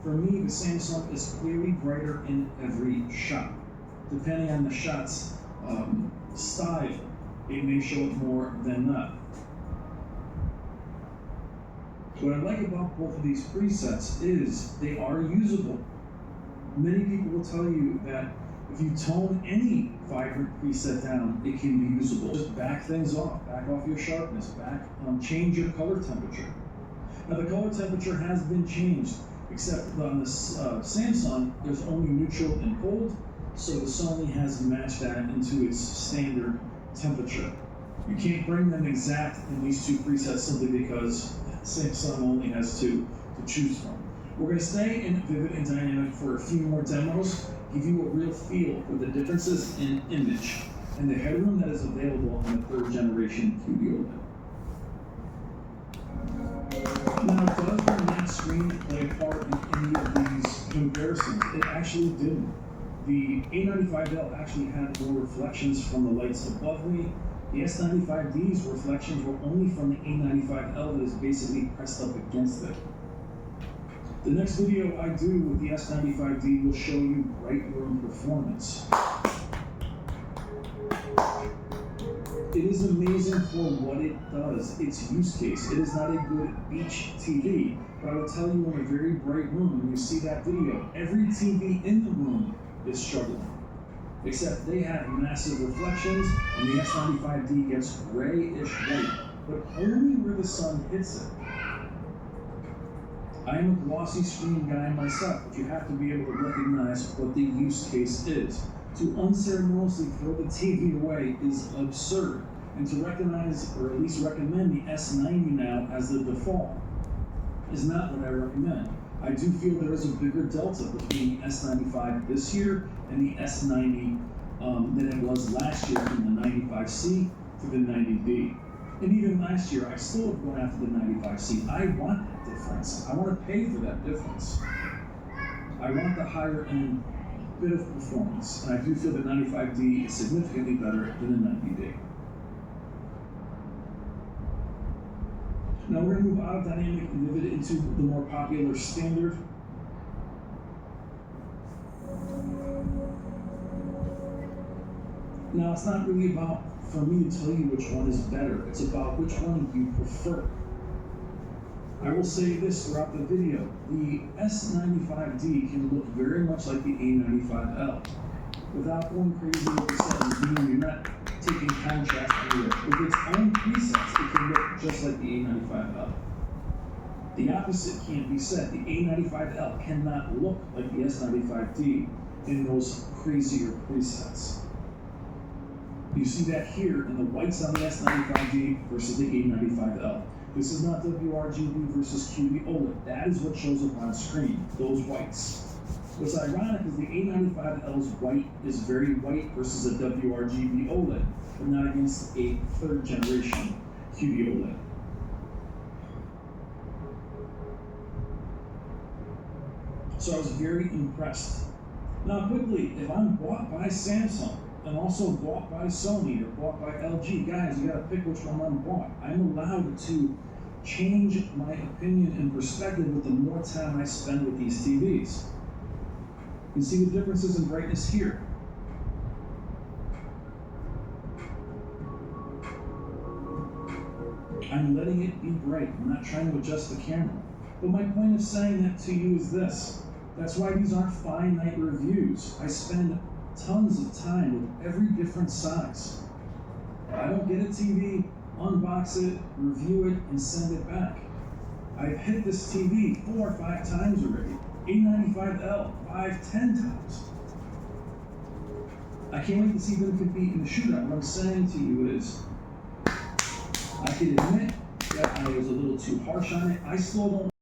For me, the Samsung is clearly brighter in every shot. Depending on the shot's style, it may show it more than not. What I like about both of these presets is they are usable. Many people will tell you that if you tone any vibrant preset down, it can be usable. Just back things off, back off your sharpness, change your color temperature. Now the color temperature has been changed, except on the Samsung, there's only neutral and cold, so the Sony has matched that into its standard temperature. You can't bring them exact in these two presets simply because Samsung only has two to choose from. We're going to stay in Vivid and Dynamic for a few more demos, give you a real feel for the differences in image and the headroom that is available on the third generation QD OLED. Now, does the matte screen play a part in any of these comparisons? It actually didn't. The A95L actually had more reflections from the lights above me. The S95D's reflections were only from the A95L that is basically pressed up against it. The next video I do with the S95D will show you bright room performance. It is amazing for what it does, its use case. It is not a good beach TV, but I will tell you in a very bright room, when you see that video, every TV in the room is struggling. Except they have massive reflections, and the S95D gets grayish white, but only where the sun hits it. I am a glossy screen guy myself, but you have to be able to recognize what the use case is. To unceremoniously throw the TV away is absurd, and to recognize, or at least recommend the S90 now as the default is not what I recommend. I do feel there is a bigger delta between the S95 this year and the S90 than it was last year from the 95C to the 90D. And even last year, I still have gone after the 95C. I want that difference. I want to pay for that difference. I want the higher end bit of performance, and I do feel the 95D is significantly better than the 90D. Now we're going to move out of Dynamic and Vivid into the more popular Standard. Now it's not really about, for me to tell you which one is better, it's about which one you prefer. I will say this throughout the video, the S95D can look very much like the A95L. Without going crazy with the settings, meaning you're not taking contrast anywhere. With its own presets, it can look just like the A95L. The opposite can't be said. The A95L cannot look like the S95D in those crazier presets. You see that here in the whites on the S95D versus the A95L. This is not WRGB versus QD OLED. That is what shows up on screen, those whites. What's ironic is the A95L's white is very white versus a WRGB OLED, but not against a third generation QD OLED. So I was very impressed. Now quickly, if I'm bought by Samsung, and also bought by Sony or bought by LG, guys, you gotta pick which one I'm bought. I'm allowed to change my opinion and perspective with the more time I spend with these TVs. You can see the differences in brightness here. I'm letting it be bright. I'm not trying to adjust the camera. But my point of saying that to you is this. That's why these aren't finite reviews. I spend tons of time with every different size. I don't get a TV, unbox it, review it, and send it back. I've hit this TV 4 or 5 times already. A95L, 5, 10 times. I can't wait to see them compete in the shootout. What I'm saying to you is, I can admit that I was a little too harsh on it. I still don't